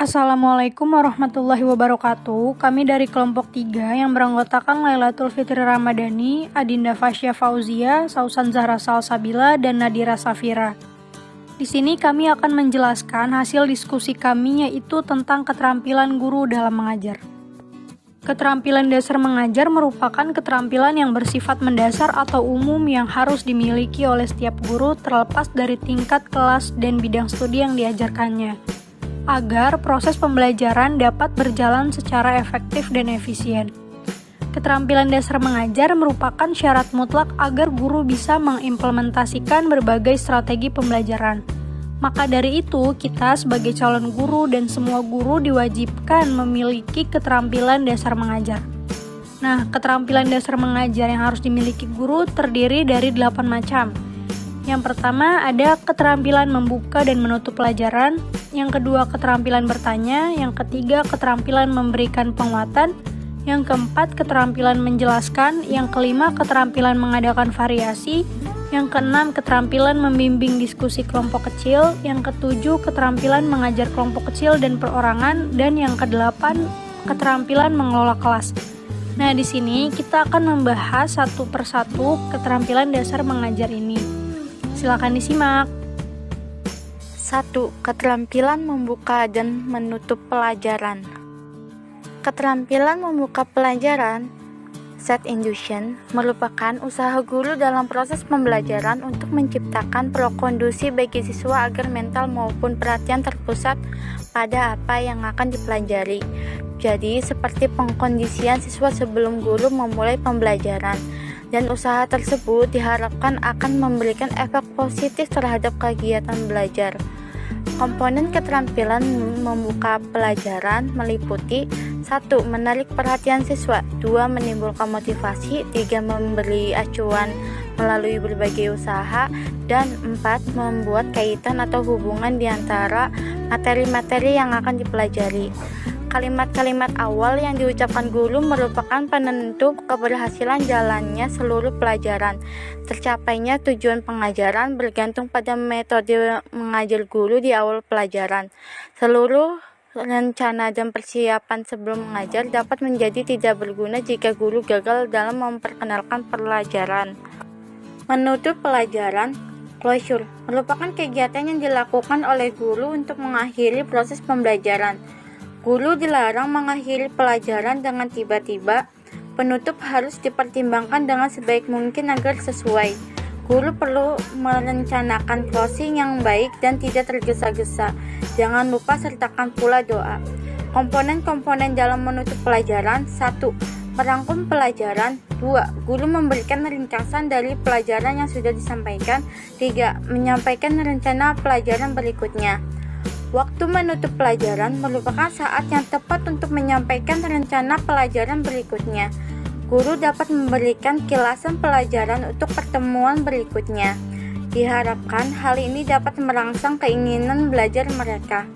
Assalamualaikum warahmatullahi wabarakatuh. Kami dari kelompok 3 yang beranggotakan Lailatul Fitri Ramadhani, Adinda Fasya Fauzia, Sausan Zahra Salsabila, dan Nadira Safira. Di sini kami akan menjelaskan hasil diskusi kami, yaitu tentang keterampilan guru dalam mengajar. Keterampilan dasar mengajar merupakan keterampilan yang bersifat mendasar atau umum yang harus dimiliki oleh setiap guru terlepas dari tingkat kelas dan bidang studi yang diajarkannya, agar proses pembelajaran dapat berjalan secara efektif dan efisien. Keterampilan dasar mengajar merupakan syarat mutlak agar guru bisa mengimplementasikan berbagai strategi pembelajaran. Maka dari itu, kita sebagai calon guru dan semua guru diwajibkan memiliki keterampilan dasar mengajar. Nah, keterampilan dasar mengajar yang harus dimiliki guru terdiri dari 8 macam. Yang pertama ada keterampilan membuka dan menutup pelajaran, yang kedua keterampilan bertanya, yang ketiga keterampilan memberikan penguatan, yang keempat keterampilan menjelaskan, yang kelima keterampilan mengadakan variasi, yang keenam keterampilan membimbing diskusi kelompok kecil, yang ketujuh keterampilan mengajar kelompok kecil dan perorangan, dan yang kedelapan keterampilan mengelola kelas. Nah, di sini kita akan membahas satu persatu keterampilan dasar mengajar ini. Silakan disimak. 1. Keterampilan membuka dan menutup pelajaran. Keterampilan membuka pelajaran set induction merupakan usaha guru dalam proses pembelajaran untuk menciptakan pro-kondusi bagi siswa agar mental maupun perhatian terpusat pada apa yang akan dipelajari. Jadi, seperti pengkondisian siswa sebelum guru memulai pembelajaran. Dan usaha tersebut diharapkan akan memberikan efek positif terhadap kegiatan belajar. Komponen keterampilan membuka pelajaran meliputi 1. Menarik perhatian siswa, 2. Menimbulkan motivasi, 3. Memberi acuan melalui berbagai usaha, dan 4. Membuat kaitan atau hubungan di antara materi-materi yang akan dipelajari. Kalimat-kalimat awal yang diucapkan guru merupakan penentu keberhasilan jalannya seluruh pelajaran. Tercapainya tujuan pengajaran bergantung pada metode mengajar guru di awal pelajaran. Seluruh rencana dan persiapan sebelum mengajar dapat menjadi tidak berguna jika guru gagal dalam memperkenalkan pelajaran. Menutup pelajaran, closure, merupakan kegiatan yang dilakukan oleh guru untuk mengakhiri proses pembelajaran. Guru dilarang mengakhiri pelajaran dengan tiba-tiba. Penutup harus dipertimbangkan dengan sebaik mungkin agar sesuai. Guru perlu merencanakan closing yang baik dan tidak tergesa-gesa. Jangan lupa sertakan pula doa. Komponen-komponen dalam menutup pelajaran. 1. Merangkum pelajaran. 2. Guru memberikan ringkasan dari pelajaran yang sudah disampaikan. 3. Menyampaikan rencana pelajaran berikutnya. Waktu menutup pelajaran merupakan saat yang tepat untuk menyampaikan rencana pelajaran berikutnya. Guru dapat memberikan kilasan pelajaran untuk pertemuan berikutnya. Diharapkan hal ini dapat merangsang keinginan belajar mereka.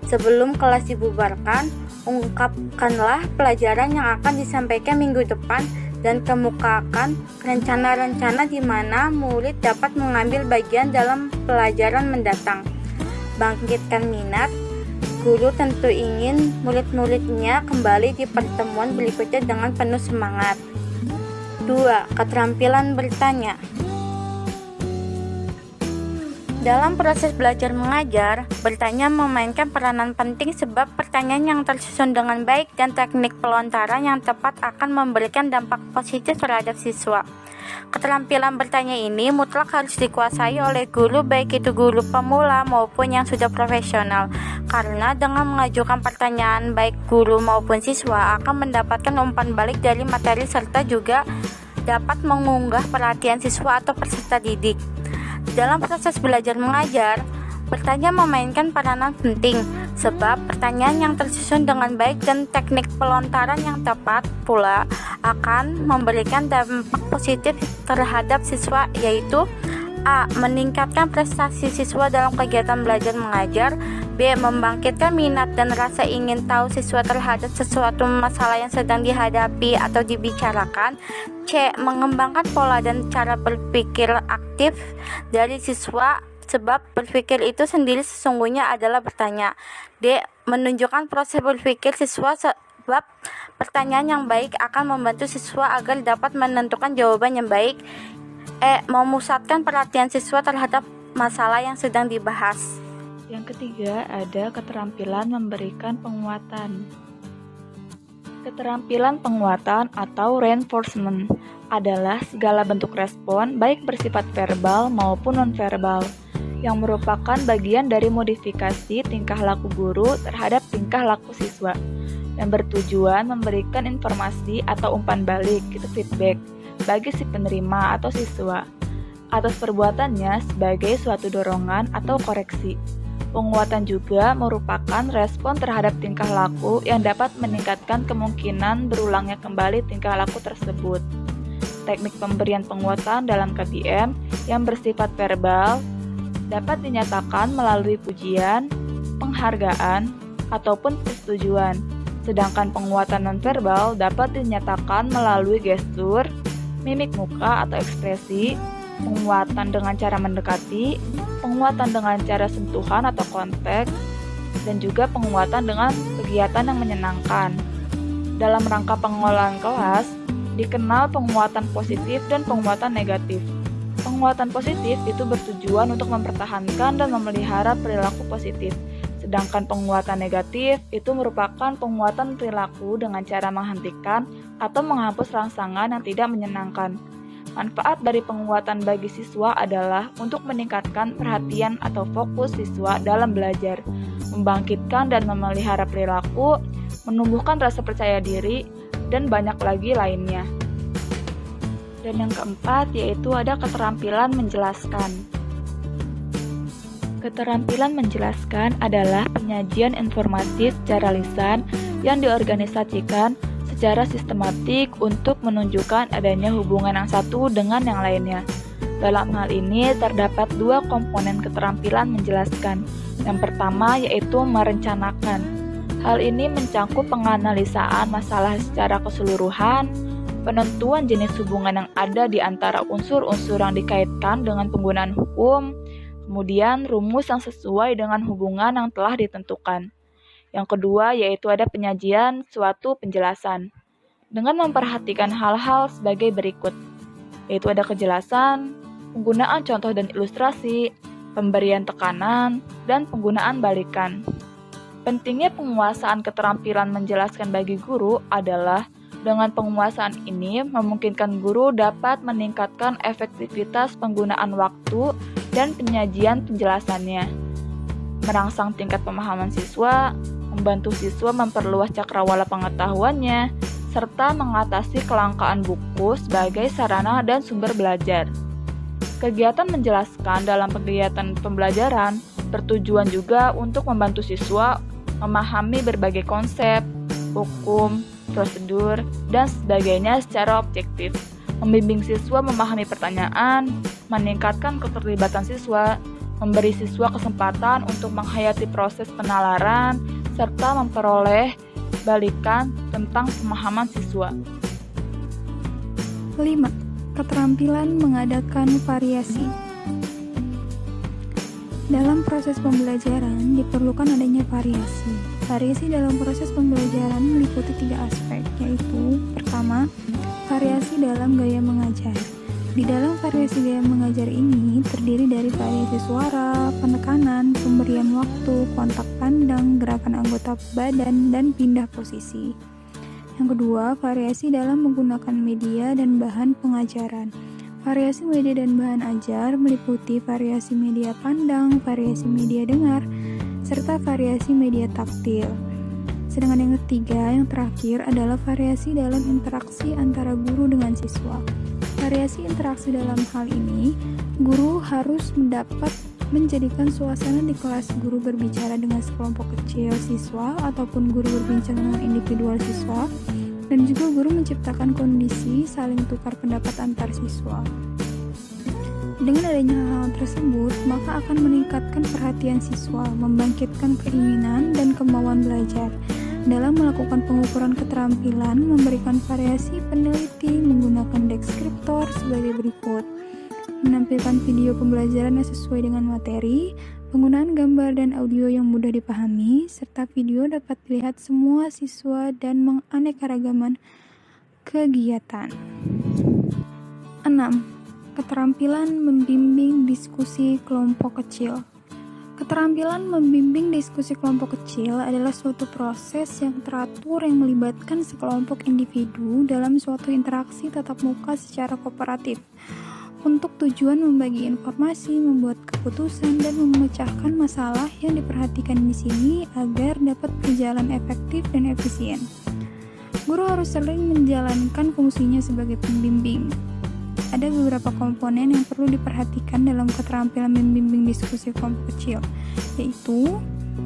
Sebelum kelas dibubarkan, ungkapkanlah pelajaran yang akan disampaikan minggu depan dan kemukakan rencana-rencana di mana murid dapat mengambil bagian dalam pelajaran mendatang. Bangkitkan minat. Guru tentu ingin murid-muridnya kembali di pertemuan berikutnya dengan penuh semangat. 2. Keterampilan bertanya. Dalam proses belajar mengajar, bertanya memainkan peranan penting sebab pertanyaan yang tersusun dengan baik dan teknik pelontaran yang tepat akan memberikan dampak positif terhadap siswa. Keterampilan bertanya ini mutlak harus dikuasai oleh guru, baik itu guru pemula maupun yang sudah profesional, karena dengan mengajukan pertanyaan baik guru maupun siswa akan mendapatkan umpan balik dari materi serta juga dapat mengunggah perhatian siswa atau peserta didik. Dalam proses belajar mengajar, bertanya memainkan peranan penting sebab pertanyaan yang tersusun dengan baik dan teknik pelontaran yang tepat pula akan memberikan dampak positif terhadap siswa, yaitu A. Meningkatkan prestasi siswa dalam kegiatan belajar mengajar. B. Membangkitkan minat dan rasa ingin tahu siswa terhadap sesuatu masalah yang sedang dihadapi atau dibicarakan. C. Mengembangkan pola dan cara berpikir aktif dari siswa sebab berpikir itu sendiri sesungguhnya adalah bertanya. D. menunjukkan proses berpikir siswa, sebab pertanyaan yang baik akan membantu siswa agar dapat menentukan jawaban yang baik. Memusatkan perhatian siswa terhadap masalah yang sedang dibahas. Yang ketiga, ada keterampilan memberikan penguatan. Keterampilan penguatan atau reinforcement adalah segala bentuk respon baik bersifat verbal maupun nonverbal yang merupakan bagian dari modifikasi tingkah laku guru terhadap tingkah laku siswa dan bertujuan memberikan informasi atau umpan balik feedback bagi si penerima atau siswa atas perbuatannya sebagai suatu dorongan atau koreksi. Penguatan juga merupakan respon terhadap tingkah laku yang dapat meningkatkan kemungkinan berulangnya kembali tingkah laku tersebut. Teknik pemberian penguatan dalam KBM yang bersifat verbal dapat dinyatakan melalui pujian, penghargaan, ataupun persetujuan. Sedangkan penguatan nonverbal dapat dinyatakan melalui gestur, mimik muka atau ekspresi, penguatan dengan cara mendekati, penguatan dengan cara sentuhan atau kontak, dan juga penguatan dengan kegiatan yang menyenangkan. Dalam rangka pengelolaan kelas, dikenal penguatan positif dan penguatan negatif. Penguatan positif itu bertujuan untuk mempertahankan dan memelihara perilaku positif. Sedangkan penguatan negatif itu merupakan penguatan perilaku dengan cara menghentikan atau menghapus rangsangan yang tidak menyenangkan. Manfaat dari penguatan bagi siswa adalah untuk meningkatkan perhatian atau fokus siswa dalam belajar, membangkitkan dan memelihara perilaku, menumbuhkan rasa percaya diri, dan banyak lagi lainnya. Dan yang keempat yaitu ada keterampilan menjelaskan. Keterampilan menjelaskan adalah penyajian informasi secara lisan yang diorganisasikan secara sistematik untuk menunjukkan adanya hubungan yang satu dengan yang lainnya. Dalam hal ini terdapat dua komponen keterampilan menjelaskan. Yang pertama yaitu merencanakan. Hal ini mencakup penganalisaan masalah secara keseluruhan, penentuan jenis hubungan yang ada di antara unsur-unsur yang dikaitkan dengan penggunaan hukum, kemudian rumus yang sesuai dengan hubungan yang telah ditentukan. Yang kedua yaitu ada penyajian suatu penjelasan dengan memperhatikan hal-hal sebagai berikut, yaitu ada kejelasan, penggunaan contoh dan ilustrasi, pemberian tekanan, dan penggunaan balikan. Pentingnya penguasaan keterampilan menjelaskan bagi guru adalah dengan penguasaan ini memungkinkan guru dapat meningkatkan efektivitas penggunaan waktu dan penyajian penjelasannya, merangsang tingkat pemahaman siswa, membantu siswa memperluas cakrawala pengetahuannya, serta mengatasi kelangkaan buku sebagai sarana dan sumber belajar. Kegiatan menjelaskan dalam kegiatan pembelajaran bertujuan juga untuk membantu siswa memahami berbagai konsep, hukum, prosedur, dan sebagainya secara objektif, membimbing siswa memahami pertanyaan, meningkatkan keterlibatan siswa, memberi siswa kesempatan untuk menghayati proses penalaran, serta memperoleh balikan tentang pemahaman siswa. 5. Keterampilan mengadakan variasi. Dalam proses pembelajaran diperlukan adanya variasi. Variasi dalam proses pembelajaran meliputi 3 aspek, yaitu pertama, variasi dalam gaya mengajar. Di dalam variasi gaya mengajar ini terdiri dari variasi suara, penekanan, pemberian waktu, kontak pandang, gerakan anggota badan, dan pindah posisi. Yang kedua, variasi dalam menggunakan media dan bahan pengajaran. Variasi media dan bahan ajar meliputi variasi media pandang, variasi media dengar, serta variasi media taktil. Sedangkan yang ketiga, yang terakhir adalah variasi dalam interaksi antara guru dengan siswa. Variasi interaksi dalam hal ini, guru harus dapat menjadikan suasana di kelas guru berbicara dengan sekelompok kecil siswa ataupun guru berbincang dengan individual siswa, dan juga guru menciptakan kondisi saling tukar pendapat antar siswa. Dengan adanya hal tersebut, maka akan meningkatkan perhatian siswa, membangkitkan keinginan dan kemauan belajar. Dalam melakukan pengukuran keterampilan, memberikan variasi peneliti menggunakan deskriptor sebagai berikut: menampilkan video pembelajaran yang sesuai dengan materi, Penggunaan gambar dan audio yang mudah dipahami, serta video dapat dilihat semua siswa dan menganekaragaman kegiatan. 6. Keterampilan membimbing diskusi kelompok kecil. Keterampilan membimbing diskusi kelompok kecil adalah suatu proses yang teratur yang melibatkan sekelompok individu dalam suatu interaksi tatap muka secara kooperatif untuk tujuan membagi informasi, membuat keputusan, dan memecahkan masalah yang diperhatikan di sini agar dapat berjalan efektif dan efisien. Guru harus sering menjalankan fungsinya sebagai pembimbing. Ada beberapa komponen yang perlu diperhatikan dalam keterampilan membimbing diskusi kelompok kecil, yaitu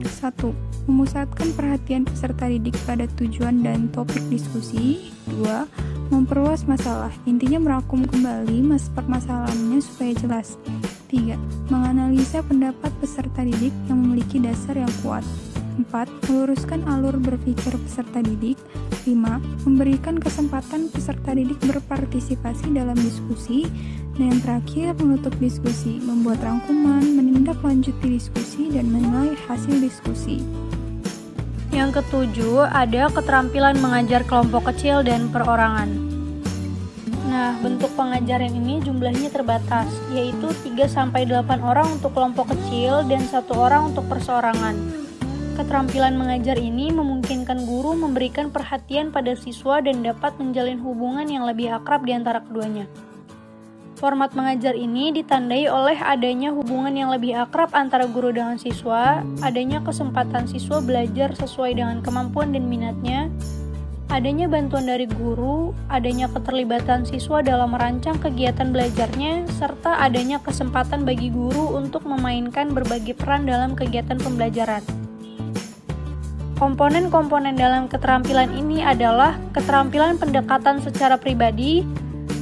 1. Memusatkan perhatian peserta didik pada tujuan dan topik diskusi. 2. Memperluas masalah, intinya merangkum kembali permasalahannya supaya jelas. 3. Menganalisa pendapat peserta didik yang memiliki dasar yang kuat. 4. Meluruskan alur berpikir peserta didik. 5. Memberikan kesempatan peserta didik berpartisipasi dalam diskusi. Dan yang terakhir, menutup diskusi, membuat rangkuman, menindaklanjuti diskusi, dan menilai hasil diskusi. Yang ketujuh, ada keterampilan mengajar kelompok kecil dan perorangan. Nah, bentuk pengajaran ini jumlahnya terbatas, yaitu 3-8 orang untuk kelompok kecil dan 1 orang untuk perseorangan. Keterampilan mengajar ini memungkinkan guru memberikan perhatian pada siswa dan dapat menjalin hubungan yang lebih akrab di antara keduanya. Format mengajar ini ditandai oleh adanya hubungan yang lebih akrab antara guru dengan siswa, adanya kesempatan siswa belajar sesuai dengan kemampuan dan minatnya, adanya bantuan dari guru, adanya keterlibatan siswa dalam merancang kegiatan belajarnya, serta adanya kesempatan bagi guru untuk memainkan berbagai peran dalam kegiatan pembelajaran. Komponen-komponen dalam keterampilan ini adalah keterampilan pendekatan secara pribadi,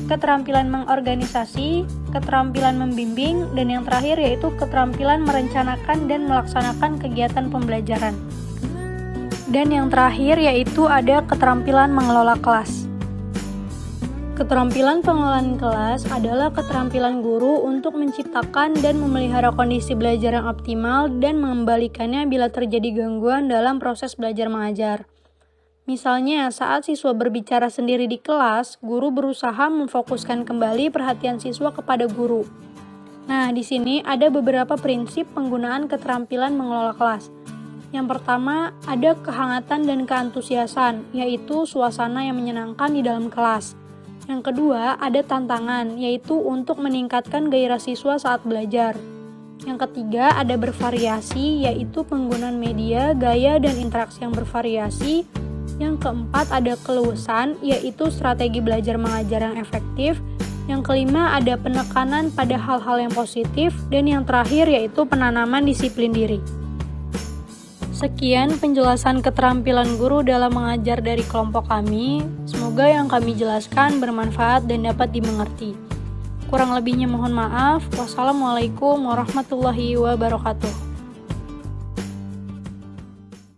keterampilan mengorganisasi, keterampilan membimbing, dan yang terakhir yaitu keterampilan merencanakan dan melaksanakan kegiatan pembelajaran. Dan yang terakhir yaitu ada keterampilan mengelola kelas. Keterampilan pengelolaan kelas adalah keterampilan guru untuk menciptakan dan memelihara kondisi belajar yang optimal dan mengembalikannya bila terjadi gangguan dalam proses belajar mengajar. Misalnya, saat siswa berbicara sendiri di kelas, guru berusaha memfokuskan kembali perhatian siswa kepada guru. Nah, di sini ada beberapa prinsip penggunaan keterampilan mengelola kelas. Yang pertama, ada kehangatan dan keantusiasan, yaitu suasana yang menyenangkan di dalam kelas. Yang kedua, ada tantangan, yaitu untuk meningkatkan gairah siswa saat belajar. Yang ketiga, ada bervariasi, yaitu penggunaan media, gaya, dan interaksi yang bervariasi. Yang keempat, ada keluasan, yaitu strategi belajar mengajar yang efektif. Yang kelima, ada penekanan pada hal-hal yang positif. Dan yang terakhir, yaitu penanaman disiplin diri. Sekian penjelasan keterampilan guru dalam mengajar dari kelompok kami. Semoga yang kami jelaskan bermanfaat dan dapat dimengerti. Kurang lebihnya mohon maaf. Wassalamualaikum warahmatullahi wabarakatuh.